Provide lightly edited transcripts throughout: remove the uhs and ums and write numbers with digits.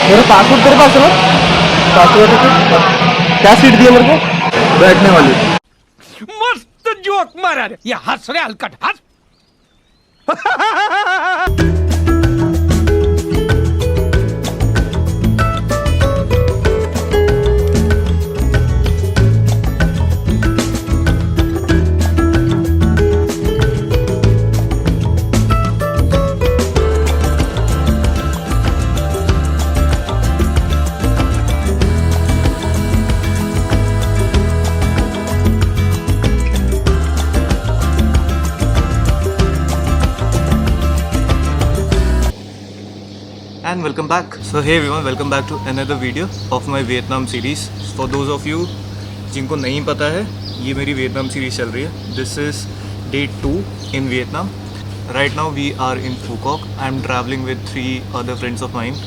मेरा पासपोर्ट तेरे पास है ना? पासपोर्ट क्या सीट दी है मेरे को? बैठने वाली। मस्त जोक मारा रे, ये हंस रे हलकट हंस। And welcome back. So hey everyone, welcome back to another video of my Vietnam series. For those of you जिनको नहीं पता है, ये मेरी वियतनाम सीरीज चल रही है. This is day 2 in Vietnam. Right now we are in Phu Quoc. I am traveling with 3 other friends of mine.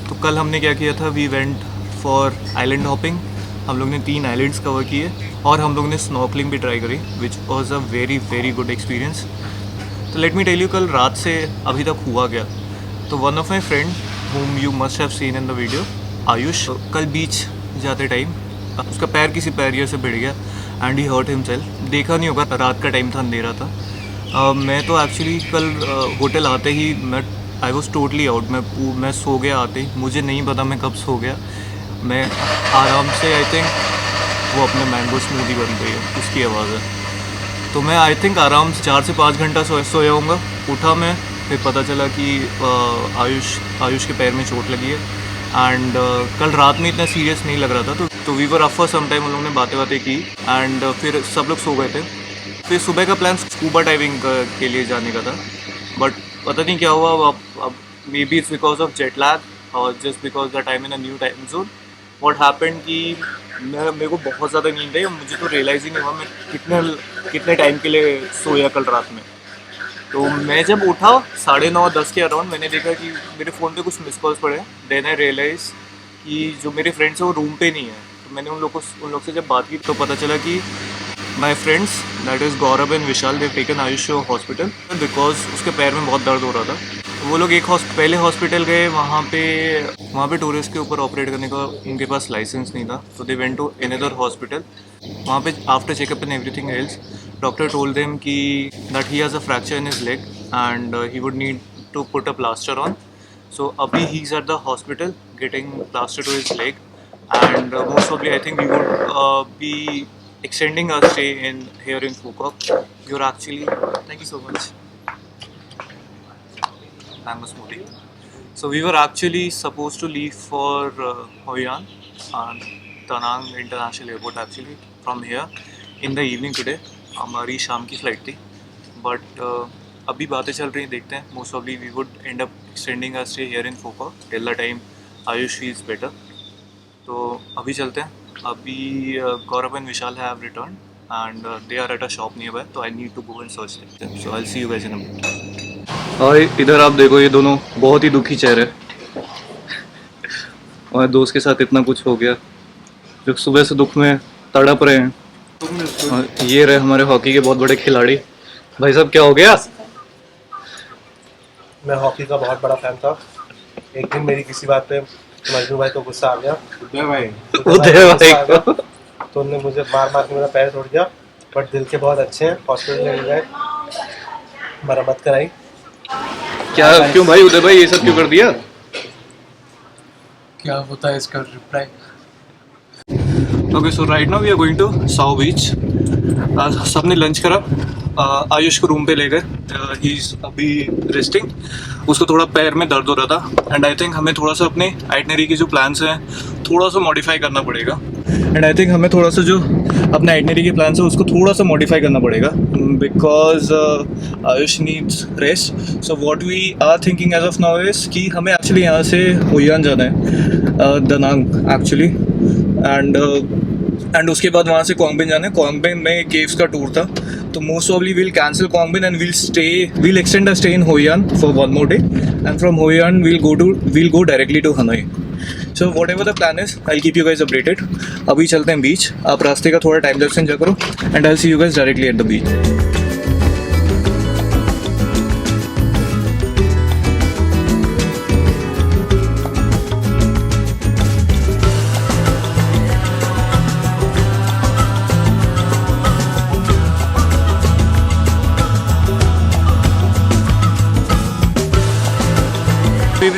तो कल हमने क्या किया था, we went for island hopping. हम लोग ने 3 आइलैंड्स कवर किए और हम लोग ने स्नॉर्कलिंग भी ट्राई करी, which was a very very good experience. तो let me tell you कल रात से अभी तक हुआ क्या. तो one of my friend whom you must have seen in the video, Ayush, कल बीच जाते टाइम उसका पैर किसी बैरियर से भिड़ गया एंड ही हर्ट हिमसेल्फ. देखा नहीं होगा, रात का टाइम था, अंधेरा था. मैं तो एक्चुअली कल होटल आते ही आई वॉज टोटली आउट. मैं सो गया आते ही. मुझे नहीं पता मैं कब सो गया. मैं आराम से आई थिंक वो अपने मैंगो स्मूदी बन गई है, उसकी आवाज़ है. तो मैं आई थिंक आराम से 4 से 5 घंटा सोया होऊंगा. उठा मैं, फिर पता चला कि आयुष के पैर में चोट लगी है. एंड कल रात में इतना सीरियस नहीं लग रहा था. तो we were up for some time. उन लोगों ने बातें की एंड फिर सब लोग सो गए थे. फिर सुबह का प्लान स्कूबा डाइविंग के लिए जाने का था, बट पता नहीं क्या हुआ. अब maybe it's because of jet lag और just because the time in a new time zone. What happened कि मेरे को बहुत ज़्यादा नींद आई. मुझे तो रियलाइज़ ही नहीं हुआ मैं कितने टाइम के लिए सोया कल रात में. तो मैं जब उठा 9:30-10 के अराउंड, मैंने देखा कि मेरे फ़ोन पे कुछ मिस कॉल्स पड़े. देन आई रियलाइज़ कि जो मेरे फ्रेंड्स हैं वो रूम पे नहीं है. तो मैंने उन लोग से जब बात की तो पता चला कि my friends that is Gaurav and Vishal, they taken Ayush hospital because उसके पैर में बहुत दर्द हो रहा था. तो वो लोग पहले हॉस्पिटल गए. वहाँ पे टूरिस्ट के ऊपर ऑपरेट करने का उनके पास लाइसेंस नहीं था. तो they went to another hospital. वहाँ पे after checkup and everything else, doctor told them कि that he has a fracture in his leg and he would need to put a plaster on. So abhi he's at the hospital getting plaster to his leg and most probably I think we would be extending our stay in here in Phu Quoc. You're actually, thank you so much, mango smoothie. So we were actually supposed to leave for Hoi An and Da Nang International Airport actually from here in the evening today. हमारी शाम की flight थी, but अभी बातें चल रही हैं, देखते हैं. मोस्ट ऑफली we would end up extending our stay here in Phu Quoc till the time Ayush is better. तो अभी चलते हैं. अभी Gaurav and Vishal have return and they are at a shop nearby, तो I need to go and search them. So I will see you guys in a minute. और इधर आप देखो, ये दोनों बहुत ही दुखी चेहरे. और दोस्त के साथ इतना कुछ हो गया, जो सुबह से दुख में तड़प रहे हैं. ये रहे हमारे हॉकी के बहुत बड़े खिलाड़ी. भाई साहब क्या हो गया? मैं हॉकी का बहुत बड़ा फैन था. एक दिन मेरी किसी बात पे मजनू भाई को गुस्सा आ गया. उदय भाई को तो उन्होंने मुझे मार के मेरा पैर तोड़ दिया. बट दिल के बहुत अच्छे हैं. हॉस्पिटल ले गए, मरम्मत कराई. क्या क्यों भाई? उदय भाई ये सब क्यों कर दिया? क्या होता है इसका reply? Okay, so right now we are going to Sao beach. सबने लंच करा. आयुष को रूम पे ले गए. ही इज़ अभी रेस्टिंग. उसको थोड़ा पैर में दर्द हो रहा था एंड आई थिंक हमें थोड़ा सा अपने आइटनरी के जो प्लान्स हैं थोड़ा सा मॉडिफाई करना पड़ेगा. एंड आई थिंक हमें थोड़ा सा जो अपने आइटनरी के प्लान्स है उसको थोड़ा सा मॉडिफाई करना पड़ेगा because Ayush needs rest. So what we are thinking as of now is कि हमें एक्चुअली यहाँ से होई आन जाना है, दनांग एक्चुअली. एंड उसके बाद वहाँ से क्वांग बिन जाना है. क्वांग बिन में केव्स का टूर था, तो most awfully will cancel Quang Binh and will extend a stay in Hoi An for 1 more day and from Hoi An we'll go directly to Hanoi. So whatever the plan is, I'll keep you guys updated. अभी चलते हैं बीच. आप रास्ते का थोड़ा time lapse enjoy करो and I'll see you guys directly at the beach.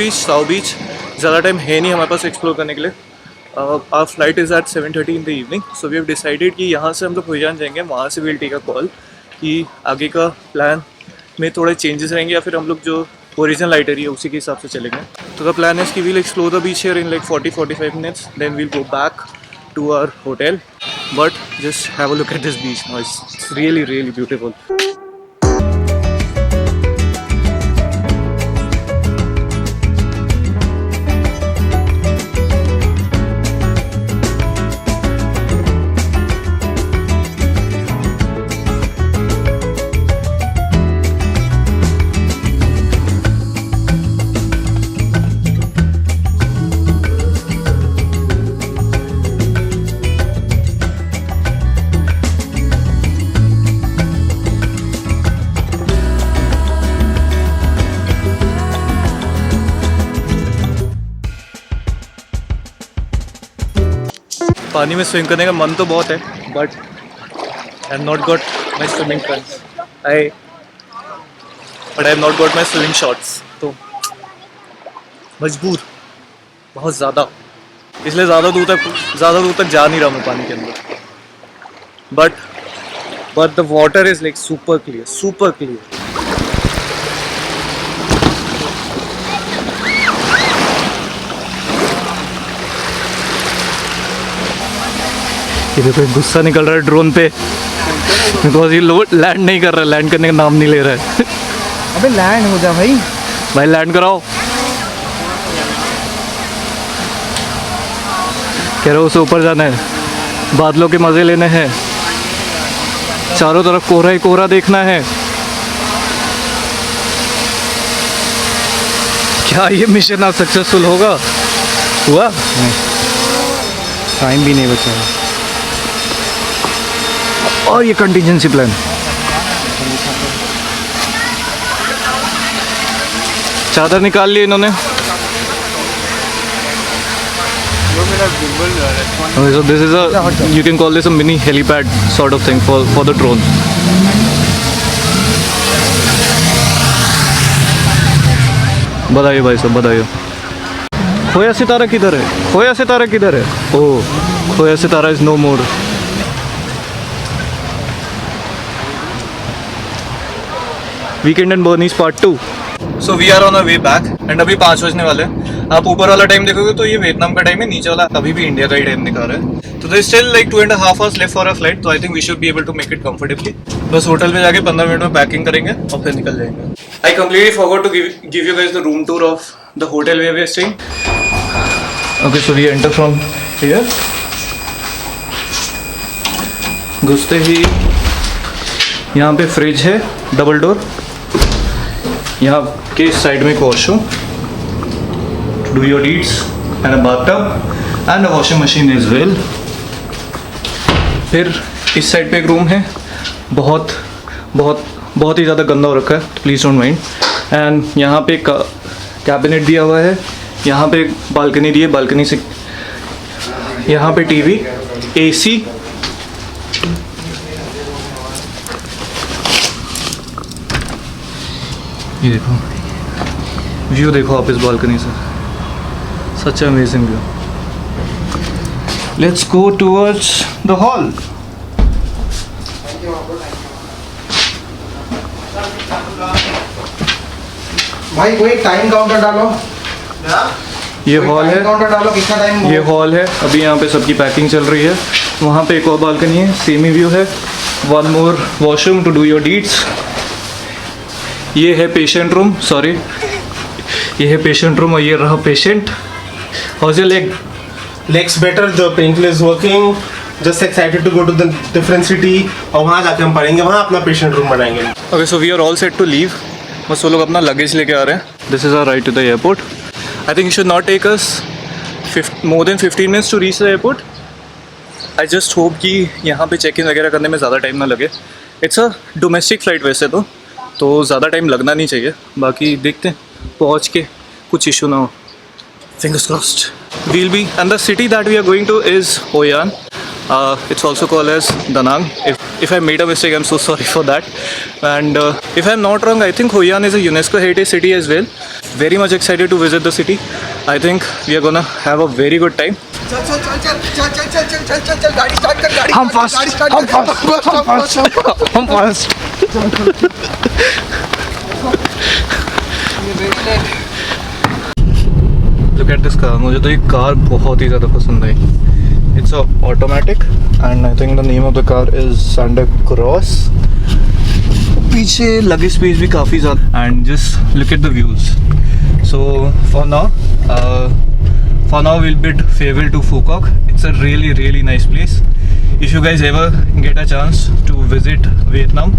Reach साउ बीच. ज़्यादा टाइम है नहीं हमारे पास एक्सप्लोर करने के लिए. Our flight is at 7:30 in the evening. So we have decided कि यहाँ से हम लोग हुईजान जाएंगे, वहाँ से वील टेक अ कॉल कि आगे का प्लान में थोड़े चेंजेस रहेंगे या फिर हम लोग जो ओरिजिनल आइटरी है उसी के हिसाब से चलेंगे. तो द प्लान इज़ कि we'll explore the beach here in like 40-45 minutes. Then we'll go back to our hotel. But just have a look at this beach now. It's really really beautiful. पानी में swim करने का मन तो बहुत है, but I have not got my swimming trunks. But I have not got my swimming shorts. तो मजबूर बहुत ज़्यादा, इसलिए ज़्यादा दूर तक जा नहीं रहा मैं पानी के अंदर. But the water is like super clear. ये देखो गुस्सा निकल रहा है ड्रोन पे, बिकॉज ये लैंड नहीं कर रहा है, लैंड करने का नाम नहीं ले रहा है. अबे लैंड हो जा भाई. भाई लैंड कराओ. कह रहे हो उसे ऊपर जाना है, बादलों के मज़े लेने हैं, चारों तरफ कोहरा ही कोहरा देखना है. क्या ये मिशन आज सक्सेसफुल होगा? हुआ? टाइम भी नहीं बचा है. और ये कंटिजेंसी प्लान. चादर निकाल ली इन्होंने. Okay, so this is you can call this a mini helipad sort of thing for the drone. बताइए भाई साहब, बताइए. खोया सितारा किधर है? ओह, खोया सितारा is no more. Weekend and बर्नीज part 2. So we are on a way back and अभी 5 बजने वाले हैं. आप ऊपर वाला टाइम देखोगे तो ये वियतनाम का टाइम है, नीचे वाला अभी भी इंडिया का ही टाइम दिखा रहा है. तो there still like 2.5 hours left for a flight. तो I think we should be able to make it comfortably. बस होटल में जाके 15 मिनट में पैकिंग करेंगे और फिर निकल जाएंगे. I completely forgot to give you guys the room tour of the hotel where we are staying. Okay, so we enter from here. घुसते ही यहाँ पे फ्रिज है डबल डोर. यहाँ के साइड में एक washroom, do your needs, and a bathtub and a washing machine is well. फिर इस साइड पे एक रूम है, बहुत ही ज़्यादा गंदा हो रखा है, प्लीज़ डोंट माइंड. एंड यहाँ पे कैबिनेट दिया हुआ है, यहाँ पे बालकनी दी है, बालकनी से यहाँ पे टीवी, एसी. ये देखो व्यू, देखो आप इस बालकनी से, such amazing view. Let's go towards the hall. भाई कोई टाइम काउंटर डालो. ये हॉल है, काउंटर डालो, कितना टाइम. ये हॉल है. अभी यहाँ पे सबकी पैकिंग चल रही है. वहाँ पे एक और बालकनी है, सेम ही व्यू है. One more washroom to do your deeds. ये है पेशेंट रूम, सॉरी, ये है पेशेंट रूम और ये रहा patient. How is your leg? Legs better, the painkiller is working. Just excited to go to the different city. और वहाँ जाके हम पढ़ेंगे, वहाँ अपना पेशेंट रूम बनाएंगे. Okay, so we are all set to leave. बस वो लोग अपना लगेज लेके आ रहे हैं. This is our ride to the airport. I think it should not take us more than 15 minutes to reach the airport. I just hope कि यहाँ पे चेक इन वगैरह करने में ज़्यादा टाइम ना लगे. इट्स अ डोमेस्टिक फ़्लाइट वैसे तो ज़्यादा टाइम लगना नहीं चाहिए. बाकी देखते हैं पहुँच के कुछ इशू ना हो. Fingers crossed. We'll be, and the city that we are going to is Hoi An. It's also called as Da Nang. If If I made a mistake, I'm so sorry for that. And if I'm not wrong, I think Hoi An is a UNESCO heritage city as well. Very much excited to visit the city. I think we are gonna have a very good time. हम fast Look at this car. मुझे तो ये car बहुत ही ज़्यादा पसंद आई. It's a automatic and I think the name of the car is Santa Cross. पीछे luggage space भी काफ़ी ज़्यादा and just look at the views. So for now we'll bid farewell to Phu Quoc. It's a really nice place. If you guys ever get a chance to visit Vietnam,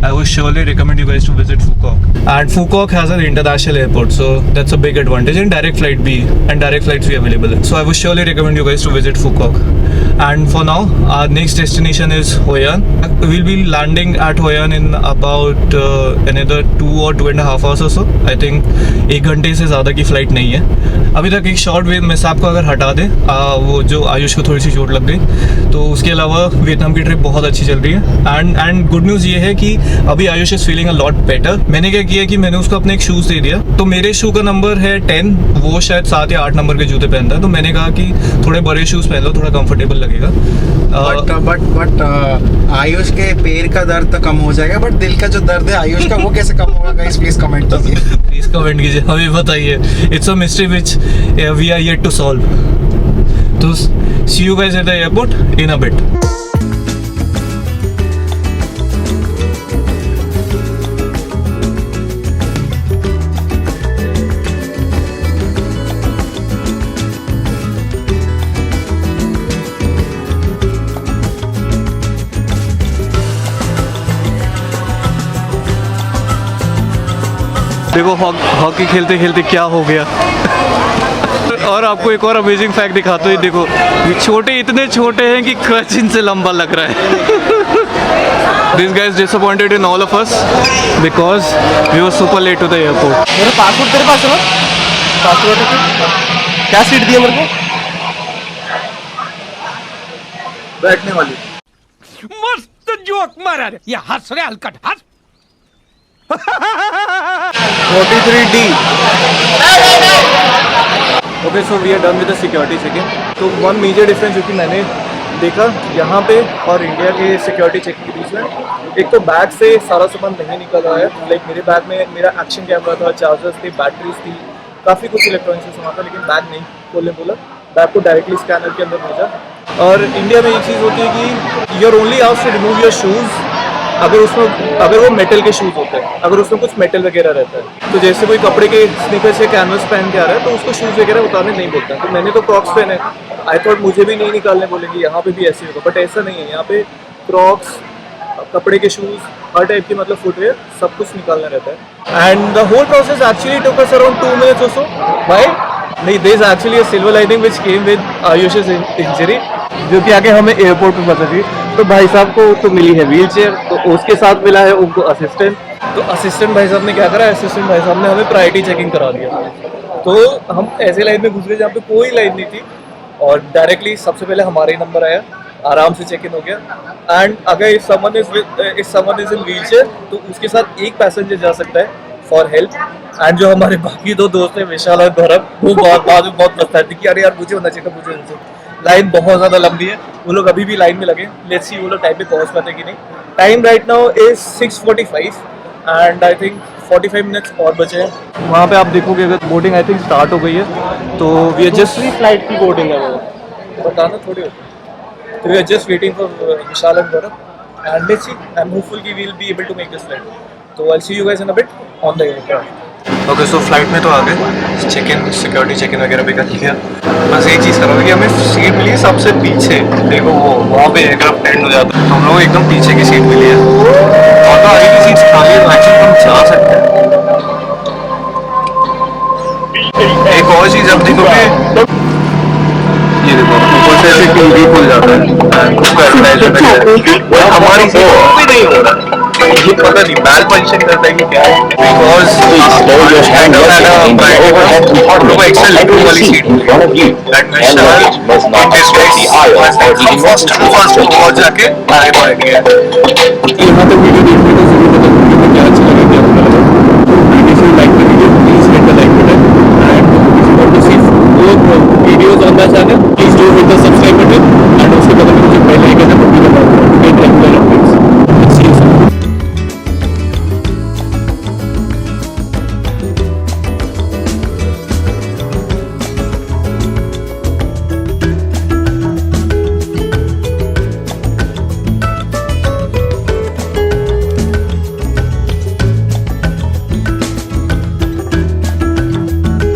I would surely recommend you guys to visit Phu Quoc. And Phu Quoc has an international airport, so that's a big advantage. And direct flights be available. So I would surely recommend you guys to visit Phu Quoc. And for now, our next destination is Hoi An. We'll be landing at Hoi An in about another 2 or 2.5 hours or so. I think 1 घंटे से ज़्यादा की flight नहीं है. अभी तक एक short way miss आपको अगर हटा दें, वो जो आयुष को थोड़ी सी चोट लग गई, तो उसके अलावा वियतनाम की ट्रिप बहुत अच्छी चल रही है. एंड गुड न्यूज़ ये है कि अभी Ayush is feeling a lot better. मैंने क्या किया कि मैंने उसको अपने एक शूज़ दे दिया. तो मेरे शू का नंबर है 10, वो शायद 7 या 8 नंबर के जूते पहनता है. तो मैंने कहा कि थोड़े बड़े शूज़ पहन लो, थोड़ा कंफर्टेबल लगेगा. बट आयुष के पैर का दर्द तो कम हो जाएगा, बट दिल का जो दर्द है आयुष का वो कैसे कम होगा गाइस, प्लीज कमेंट कीजिए. प्लीज कमेंट कीजिए, हमें बताइए. It's a mystery which we are yet to solve. तो see you guys at the airport in a bit. देखो हॉकी खेलते खेलते क्या हो गया. और आपको एक और अमेजिंग फैक्ट दिखाता हूँ. देखो ये छोटे इतने छोटे हैं कि क्रच इनसे लंबा लग रहा है. This guys disappointed in all of us because we were super late to the airport. मेरा पासपोर्ट तेरे पास है ना? पासपोर्ट क्या सीट दी है मेरे को? बैठने वाली. मस्त जोक मारा रे. ये हंस रे हलकट हंस. 43D. Okay so we are done with the security checking. तो वन मेजर डिफरेंस जो कि मैंने देखा यहाँ पे और इंडिया के सिक्योरिटी चेकिंग के बीच में, एक तो बैग से सारा सामान नहीं निकल रहा है. लाइक मेरे बैग में मेरा एक्शन कैमरा था, चार्जर्स थे, बैटरीज थी, काफ़ी कुछ इलेक्ट्रॉनिक्स का सामान था, लेकिन बैग नहीं खोलने बोला. बैग को डायरेक्टली स्कैनर के अंदर भेजा. और इंडिया में ये चीज़ होती है कि you are only asked to remove your shoes अगर वो मेटल के शूज़ होते हैं, अगर उसमें कुछ मेटल वगैरह रहता है. तो जैसे कोई कपड़े के स्नीकर्स या कैनवस पहन के आ रहा है तो उसको शूज़ वगैरह उतारने नहीं बोलता. तो मैंने तो क्रॉक्स पहने. आई थॉट मुझे भी नहीं निकालने बोलेंगे, यहाँ पे भी ऐसे होगा, बट ऐसा नहीं है. यहाँ पे क्रॉक्स, कपड़े के शूज़, हर टाइप की मतलब फुटवेयर सब कुछ निकालना रहता है. And the whole process actually took us around 2 minutes or so. Why? नहीं, there is actually a silver lining which came with Ayush's injury, जो कि आगे हमें एयरपोर्ट पे पता चली. तो भाई साहब को तो मिली है व्हील चेयर, तो उसके साथ मिला है उनको असिस्टेंट. तो असिस्टेंट भाई साहब ने क्या करा, असिस्टेंट भाई साहब ने हमें प्रायोरिटी चेकिंग करा दिया. तो हम ऐसे लाइन में घुस गए जहाँ पे कोई लाइन नहीं थी और डायरेक्टली सबसे पहले हमारा ही नंबर आया, आराम से चेक इन हो गया. एंड अगर if someone is in wheel chair तो उसके साथ एक पैसेंजर जा सकता है फॉर हेल्प. एंड जो हमारे बाकी 2 दोस्त हैं विशाल और गौरव, वो बाद में बहुत पछताते थे कि अरे यार मुझे होना चाहिए था, मुझे होना चाहिए. लाइन बहुत ज़्यादा लंबी है, वो लोग अभी भी लाइन में लगे. लेट्स सी वो लोग टाइम पे पहुंच पाते कि नहीं. Time right now is 6:45 and I think 45 minutes और बचे हैं. वहाँ पे आप देखोगे अगर बोर्डिंग आई थिंक स्टार्ट हो गई है. तो वी आर जस्ट फ्लाइट की बोर्डिंग है वो, बताना थोड़ी होती. तो we are just waiting for Vishal and Gaurav and let's see. I am hopeful कि we will be able to make this flight. तो I will see you guys in a bit on the aircraft. Okay so flight में तो आ गए, check in security check in वगैरह भी कर लिया. बस एक चीज़ करो कि हमें सीट मिली सबसे पीछे. देखो वो वहाँ पे एयरक्राफ्ट लैंड हो जाता है, तो हम लोग एकदम पीछे की सीट मिली है. और तो आगे की सीट खाली है, तो एक्चुअली हम जा सकते हैं. एक और चीज़ आप देखोगे, ये देखो ऊपर से ऐसे टीवी खुल जाता है, हमारी सीट भी नहीं हो रहा. ये पता नहीं बैल पोजीशन करता है कि क्या है, because kind of had a private excel little वाली सीट दैट मैं शायद in this case was like first to watch जाके आगे बढ़ गया। यहाँ तक वीडियो देखने को